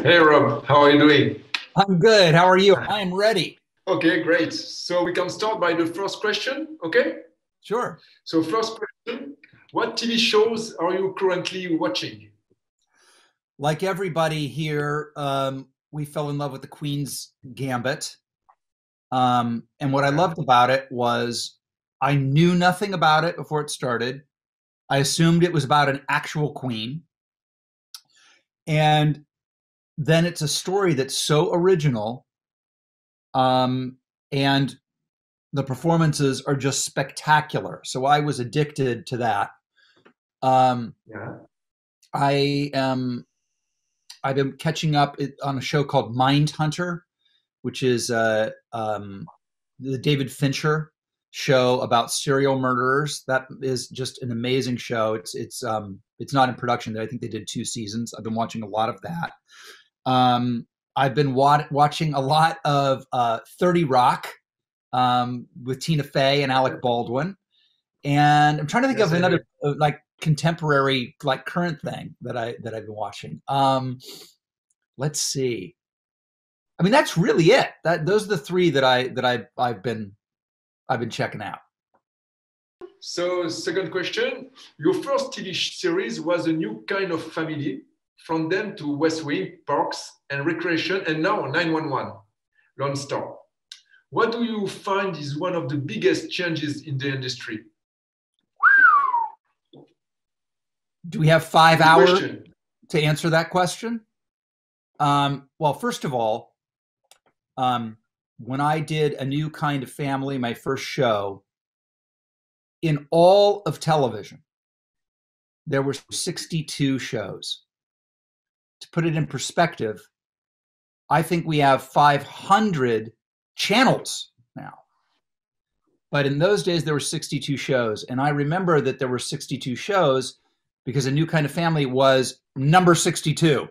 Hey Rob, how are you doing? I'm good. How are you? I am ready. Okay, great. So we can start by the first question, okay? Sure. So first question, what TV shows are you currently watching? Like everybody here, we fell in love with the Queen's Gambit. And what I Yeah. loved about it was I knew nothing about it before it started. I assumed it was about an actual queen. And then it's a story that's so original. And the performances are just spectacular. So I was addicted to that. Um, Yeah. I am I've been catching up on a show called Mindhunter, which is the David Fincher show about serial murderers. That is just an amazing show. It's not in production. I think they did 2 seasons. I've been watching a lot of that. I've been watching a lot of 30 Rock with Tina Fey and Alec Baldwin, and I'm trying to think Yes, of I another heard. like contemporary, like current thing that I've been watching. Let's see. I mean, that's really it. That those are the three that I've been checking out. So second question, your first TV series was a new kind of family, from them to West Wing, Parks and Recreation, and now 911, Lone Star. What do you find is one of the biggest changes in the industry? Do we have 5 hours Question. to answer that question? Well, first of all, um, when I did A New Kind of Family, my first show, in all of television, there were 62 shows. To put it in perspective, I think we have 500 channels now. But in those days, there were 62 shows. And I remember that there were 62 shows because A New Kind of Family was number 62.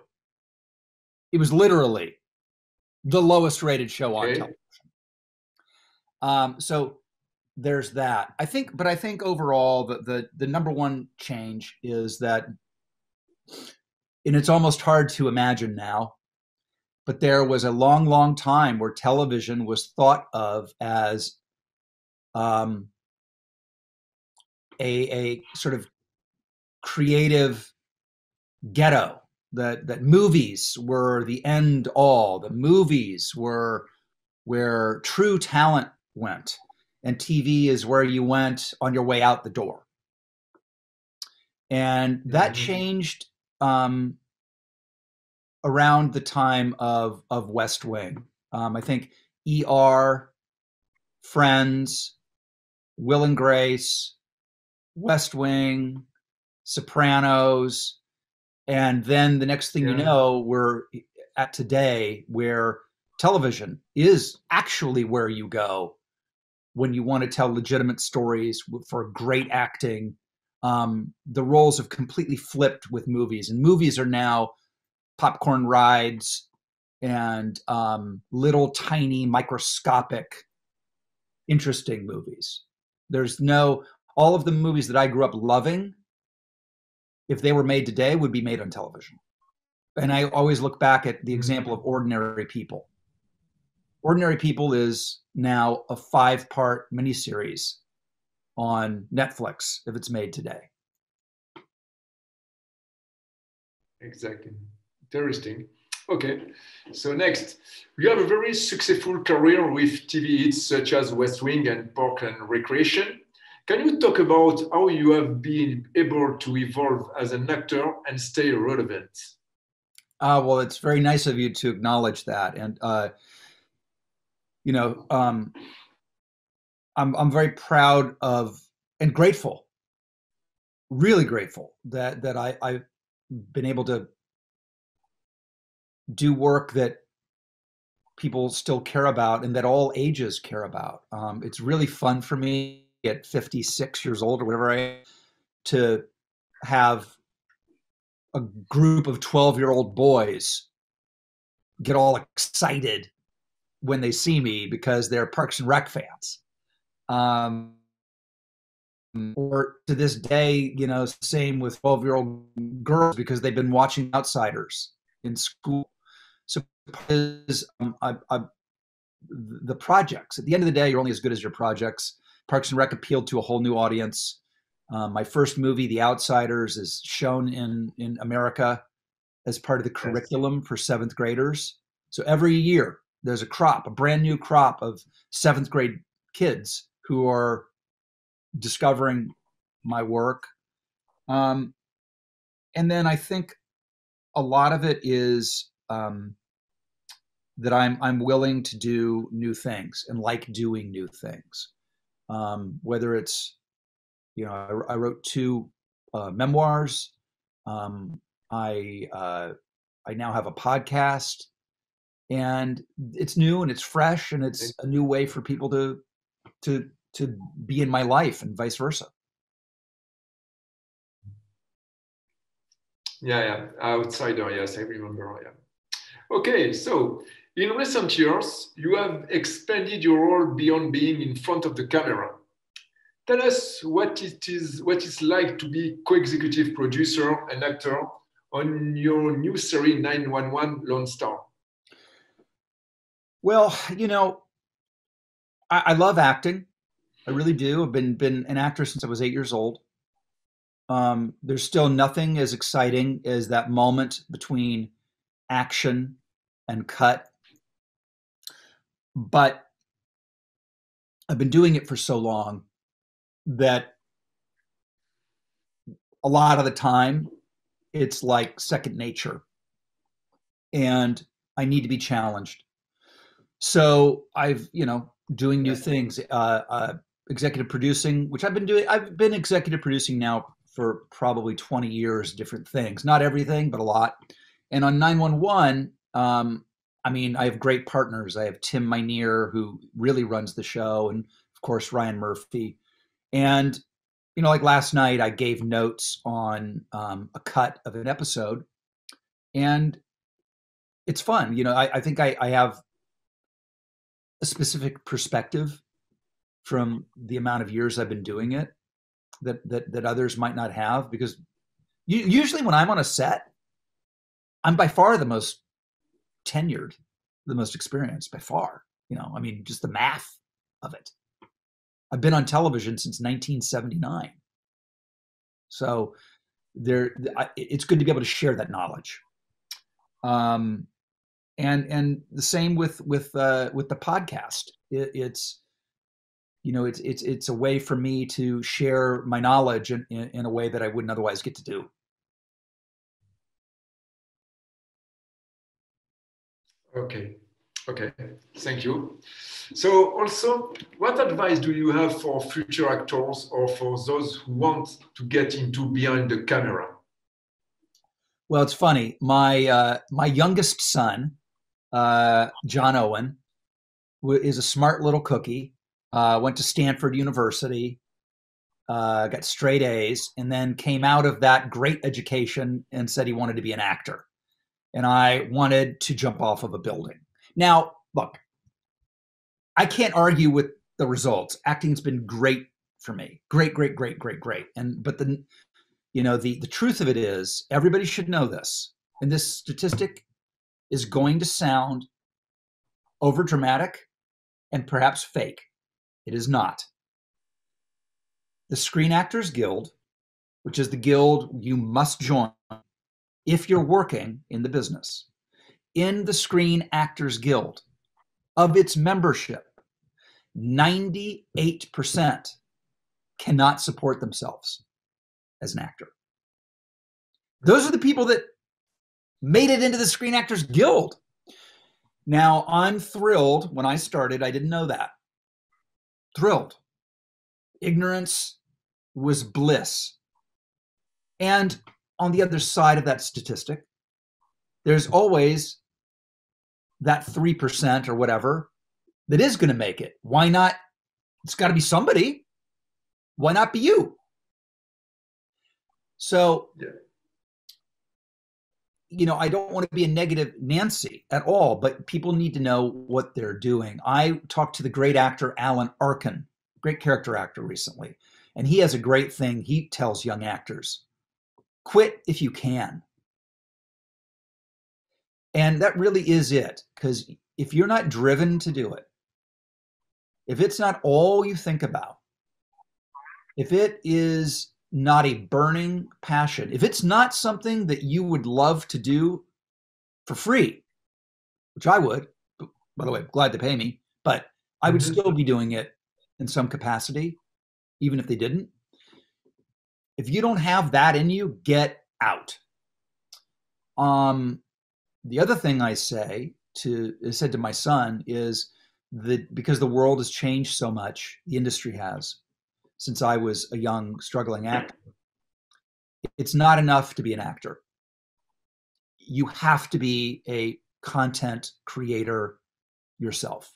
It was literally the lowest rated show on Okay. television. So there's that. But I think overall, the number one change is that, and it's almost hard to imagine now, but there was a long, long time where television was thought of as um, a sort of creative ghetto. That movies were the end all. The movies were where true talent went, and TV is where you went on your way out the door. And that Mhm. changed around the time of West Wing. I think ER, Friends, Will and Grace, West Wing, Sopranos, and then the next thing you Yeah. know, we're at today where television is actually where you go when you want to tell legitimate stories for great acting. The roles have completely flipped with movies, and movies are now popcorn rides and little tiny microscopic interesting movies. There's no All of the movies that I grew up loving, if they were made today, would be made on television. And I always look back at the example of Mhm. Ordinary People. Ordinary People is now a 5-part miniseries on Netflix if it's made today. Exactly. Interesting. Okay. So next, you have a very successful career with TV hits such as West Wing and Park and Recreation. Can you talk about how you have been able to evolve as an actor and stay relevant? Well, it's very nice of you to acknowledge that, and you know, I'm very proud of and grateful, really grateful that I've been able to do work that people still care about and that all ages care about. It's really fun for me at 56 years old or whatever I am to have a group of 12-year-old boys get all excited when they see me because they're Parks and Rec fans. Um, or to this day, same with 12-year-old girls because they've been watching Outsiders in school. is the projects. At the end of the day, you're only as good as your projects. Parks and Rec appealed to a whole new audience. My first movie, The Outsiders, is shown in America as part of the curriculum for seventh graders. So every year there's a brand new crop of seventh grade kids who are discovering my work. And then I think a lot of it is that I'm willing to do new things and like doing new things. Whether it's, I wrote 2 memoirs. I now have a podcast, and it's new and it's fresh and it's a new way for people to be in my life and vice versa. Yeah. Outsider, yes, I remember. Yeah. Okay, so in recent years, you have expanded your role beyond being in front of the camera. Tell us what it's like to be co-executive producer and actor on your new series 911 Lone Star. Well, I love acting. I really do. I've been an actor since I was 8 years old. There's still nothing as exciting as that moment between action and cut. But I've been doing it for so long that a lot of the time it's like second nature, and I need to be challenged. So I've, doing new things, executive producing, which I've been doing. I've been executive producing now for probably 20 years, different things, not everything, but a lot. And on 911, I have great partners. I have Tim Minear, who really runs the show, and of course, Ryan Murphy. And, like last night, I gave notes on a cut of an episode, and it's fun. I think I have a specific perspective from the amount of years I've been doing it that others might not have, because usually when I'm on a set, I'm by far the most tenured, the most experienced by far. Just the math of it. I've been on television since 1979. So it's good to be able to share that knowledge. And the same with the podcast. It's a way for me to share my knowledge in a way that I wouldn't otherwise get to do. Okay, thank you. So also, what advice do you have for future actors or for those who want to get into behind the camera? Well, it's funny. My youngest son, John Owen, is a smart little cookie. Went to Stanford University, got straight A's, and then came out of that great education and said he wanted to be an actor. And I wanted to jump off of a building. Now, look, I can't argue with the results. Acting's been great for me. Great. But the truth of it is, everybody should know this. And this statistic is going to sound over dramatic and perhaps fake. It is not. The Screen Actors Guild, which is the guild you must join if you're working in the business, in the Screen Actors Guild, of its membership, 98% cannot support themselves as an actor. Those are the people that made it into the Screen Actors Guild. Now, I'm thrilled. When I started, I didn't know that. Thrilled. Ignorance was bliss. And on the other side of that statistic, there's always that 3% or whatever that is going to make it. Why not? It's got to be somebody. Why not be you? So, I don't want to be a negative Nancy at all, but people need to know what they're doing. I talked to the great actor Alan Arkin, great character actor, recently, and he has a great thing he tells young actors: quit if you can. And that really is it. Because if you're not driven to do it, if it's not all you think about, if it is not a burning passion, if it's not something that you would love to do for free, which I would, by the way, glad to pay me, but I would still be doing it in some capacity, even if they didn't. If you don't have that in you, get out. The other thing I said to my son is that because the world has changed so much, the industry has, since I was a young, struggling actor, it's not enough to be an actor. You have to be a content creator yourself.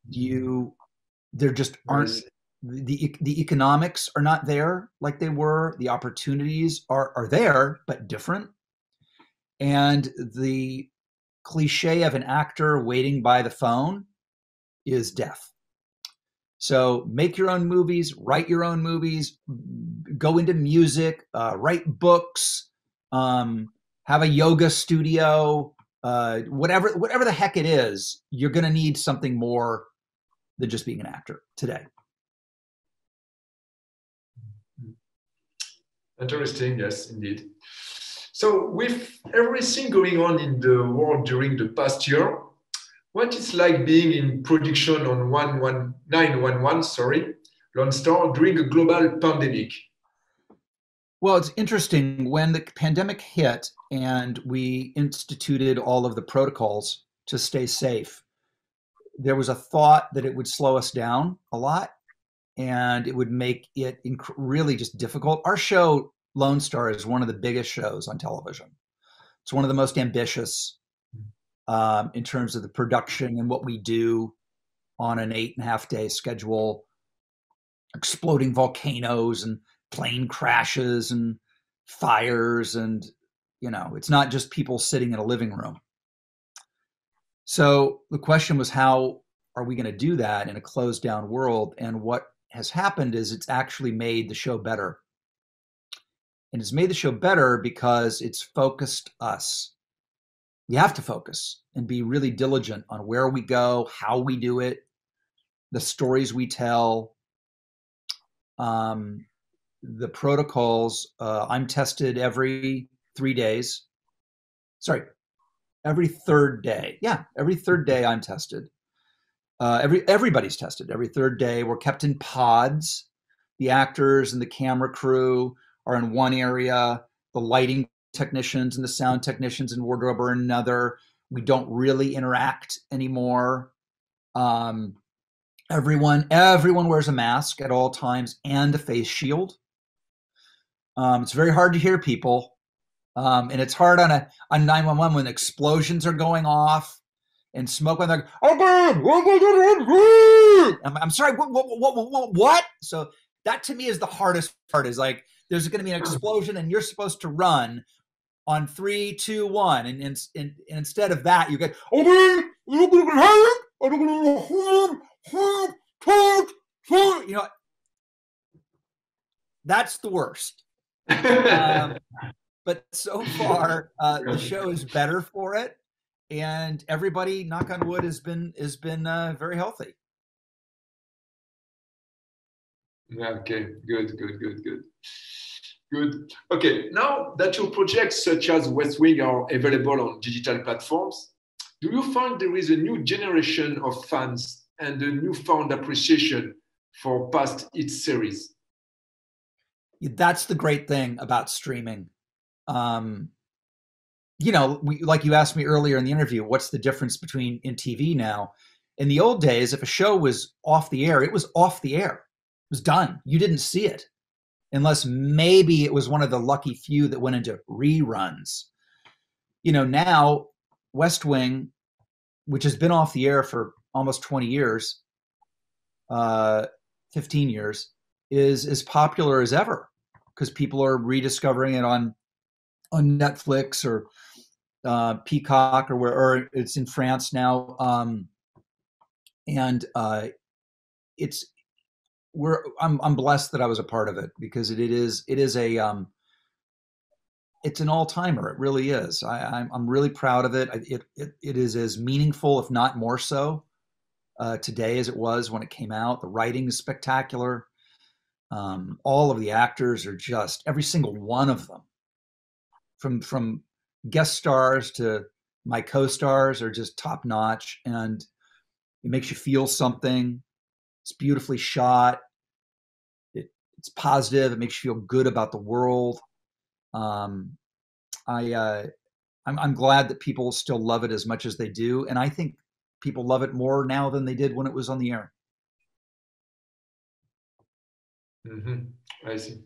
There just aren't, the economics are not there like they were. The opportunities are there, but different. And the cliche of an actor waiting by the phone is death. So make your own movies, write your own movies, go into music, write books, have a yoga studio, whatever the heck it is. You're going to need something more than just being an actor today. Interesting, yes, indeed. So with everything going on in the world during the past year, what it's like being in production on 911, Lone Star, during a global pandemic? Well, it's interesting. When the pandemic hit and we instituted all of the protocols to stay safe, there was a thought that it would slow us down a lot and it would make it really just difficult. Our show, Lone Star, is one of the biggest shows on television. It's one of the most ambitious in terms of the production and what we do on an 8.5-day schedule, exploding volcanoes and plane crashes and fires. And, it's not just people sitting in a living room. So the question was, how are we going to do that in a closed down world? And what has happened is it's actually made the show better. And it's made the show better because it's focused us. We have to focus and be really diligent on where we go, how we do it, the stories we tell, the protocols. I'm tested every 3 days. Sorry, every third day. Yeah, every third day I'm tested. Everybody's tested every third day. We're kept in pods. The actors and the camera crew are in one area. The lighting technicians and the sound technicians and wardrobe are in another. We don't really interact anymore. Everyone wears a mask at all times and a face shield. It's very hard to hear people. And it's hard on 911 when explosions are going off and smoke when they're, I'm sorry, what? So that to me is the hardest part, is like, there's going to be an explosion and you're supposed to run on 3, 2, 1. And instead of that, you get, that's the worst. But so far, the show is better for it. And everybody, knock on wood, has been very healthy. Okay, good. Okay, now that your projects such as West Wing are available on digital platforms, do you find there is a new generation of fans and a newfound appreciation for past hit series? That's the great thing about streaming. Like you asked me earlier in the interview, what's the difference in TV now? In the old days, if a show was off the air, it was off the air. It was done. You didn't see it unless maybe it was one of the lucky few that went into reruns. Now West Wing, which has been off the air for almost 20 years, 15 years, is as popular as ever because people are rediscovering it on Netflix or Peacock or it's in France now. I'm blessed that I was a part of it because it is a it's an all-timer. It really is. I'm really proud of it. It is as meaningful, if not more so, today as it was when it came out. The writing is spectacular. All of the actors are just, every single one of them, from guest stars to my co-stars, are just top notch, and it makes you feel something. It's beautifully shot. It's positive. It makes you feel good about the world. I'm glad that people still love it as much as they do, and I think people love it more now than they did when it was on the air. I see.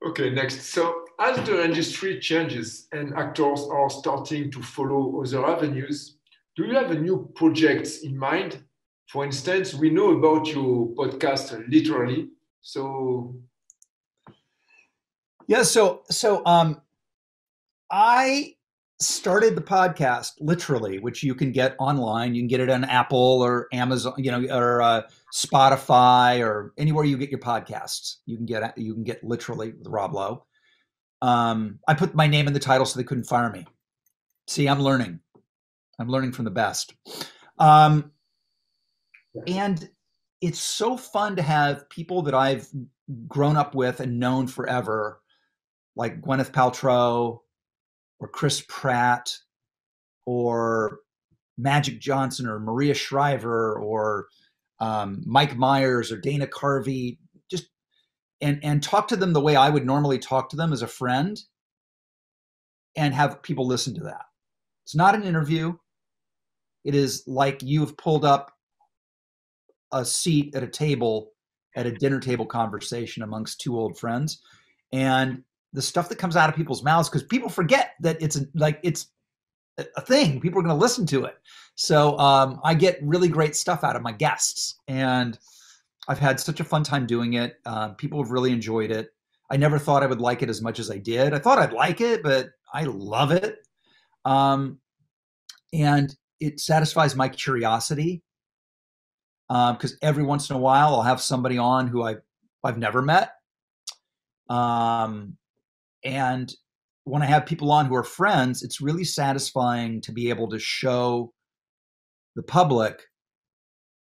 Okay, next. So as the industry changes and actors are starting to follow other avenues, do you have a new projects in mind? For instance, we know about your podcast literally. So yeah, I started the podcast literally, which you can get online. You can get it on Apple or Amazon, or Spotify, or anywhere you get your podcasts. You can get literally with Rob Lowe. I put my name in the title so they couldn't fire me. See, I'm learning from the best. And it's so fun to have people that I've grown up with and known forever, like Gwyneth Paltrow or Chris Pratt or Magic Johnson or Maria Shriver or Mike Myers or Dana Carvey, just and talk to them the way I would normally talk to them as a friend, and have people listen to that. It's not an interview. It is like you've pulled up a seat at a table at a dinner table conversation amongst two old friends, and the stuff that comes out of people's mouths, because people forget that it's a thing. People are going to listen to it. So I get really great stuff out of my guests, and I've had such a fun time doing it. People have really enjoyed it. I never thought I would like it as much as I did. I thought I'd like it, but I love it. And it satisfies my curiosity, because every once in a while I'll have somebody on who I've never met. And when I have people on who are friends, it's really satisfying to be able to show the public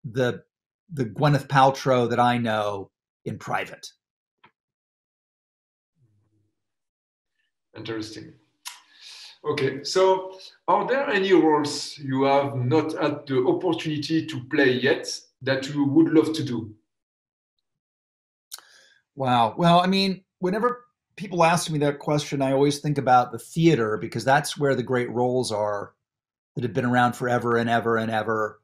the Gwyneth Paltrow that I know in private. Interesting. Okay, so are there any roles you have not had the opportunity to play yet that you would love to do? Wow. Well, I mean, whenever people ask me that question, I always think about the theater, because that's where the great roles are that have been around forever and ever and ever,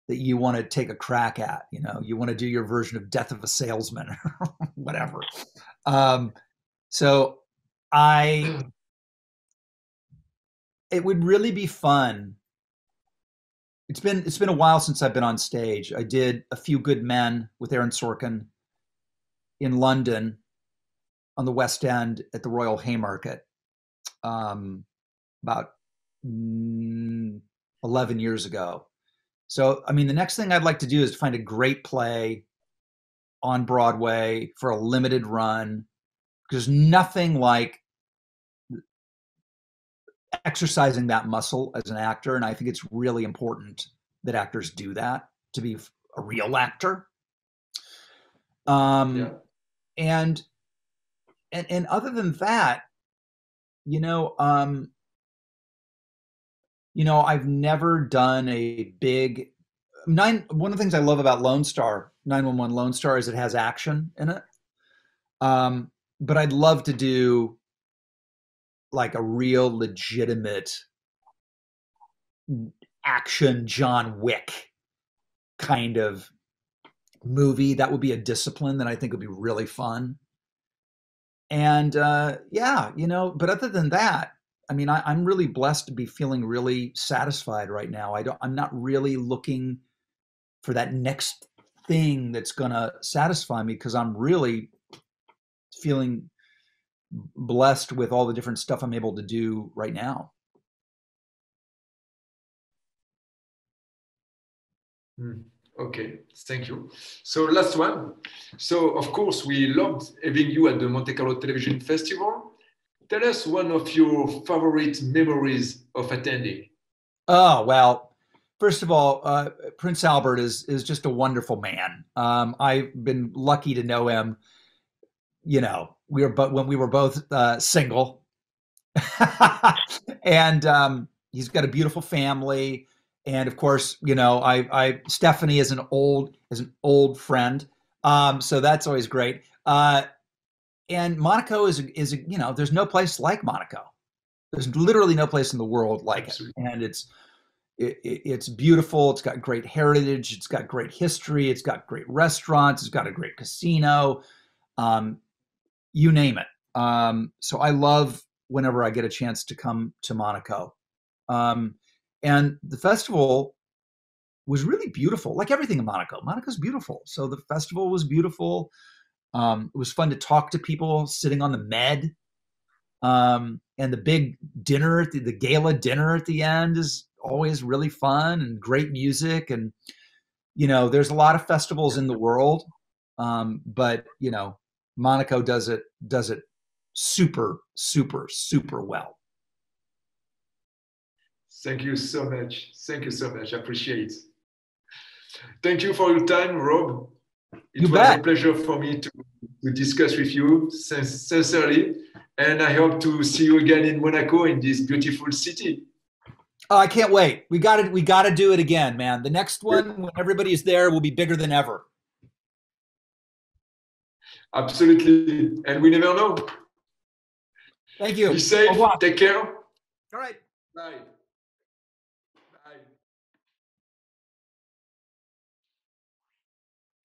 that you want to take a crack at. You want to do your version of Death of a Salesman or whatever. So it would really be fun. It's been a while since I've been on stage. I did A Few Good Men with Aaron Sorkin in London on the West End at the Royal Haymarket about 11 years ago. So, I mean, the next thing I'd like to do is find a great play on Broadway for a limited run, because nothing like exercising that muscle as an actor. And I think it's really important that actors do that to be a real actor. Yeah. And other than that, I've never done a big one of the things I love about Lone Star, 911 Lone Star, is it has action in it. But I'd love to do like a real legitimate action John Wick kind of movie. That would be a discipline that I think would be really fun. And but other than that, I mean, I'm really blessed to be feeling really satisfied right now. I'm not really looking for that next thing that's going to satisfy me, because I'm really feeling blessed with all the different stuff I'm able to do right now. Okay, thank you. So last one. So of course we loved having you at the Monte-Carlo Television Festival. tell us one of your favorite memories of attending. Oh, well, first of all, Prince Albert is just a wonderful man. I've been lucky to know him. You know, when we were both single, and he's got a beautiful family. And of course, you know, I Stephanie is an old friend, so that's always great. And Monaco is you know, there's no place like Monaco. There's literally no place in the world like Absolutely. it, and it's beautiful. It's got great heritage. It's got great history. It's got great restaurants. It's got a great casino. Um, you name it. So I love whenever I get a chance to come to Monaco. Um, and the festival was really beautiful, like everything in Monaco. Monaco's beautiful. So the festival was beautiful. It was fun to talk to people sitting on the Med. And the big dinner, the gala dinner at the end is always really fun and great music. And, you know, there's a lot of festivals in the world. But, you know, Monaco does it super, super, super well. Thank you so much. Thank you so much. I appreciate it. Thank you for your time, Rob. It You was a bet. pleasure for me to discuss with you sincerely. And I hope to see you again in Monaco, in this beautiful city. Oh, I can't wait. We got to do it again, man. The next one, when everybody's there, will be bigger than ever. Absolutely. And we never know. Thank you. Be safe. Take care. All right. Bye.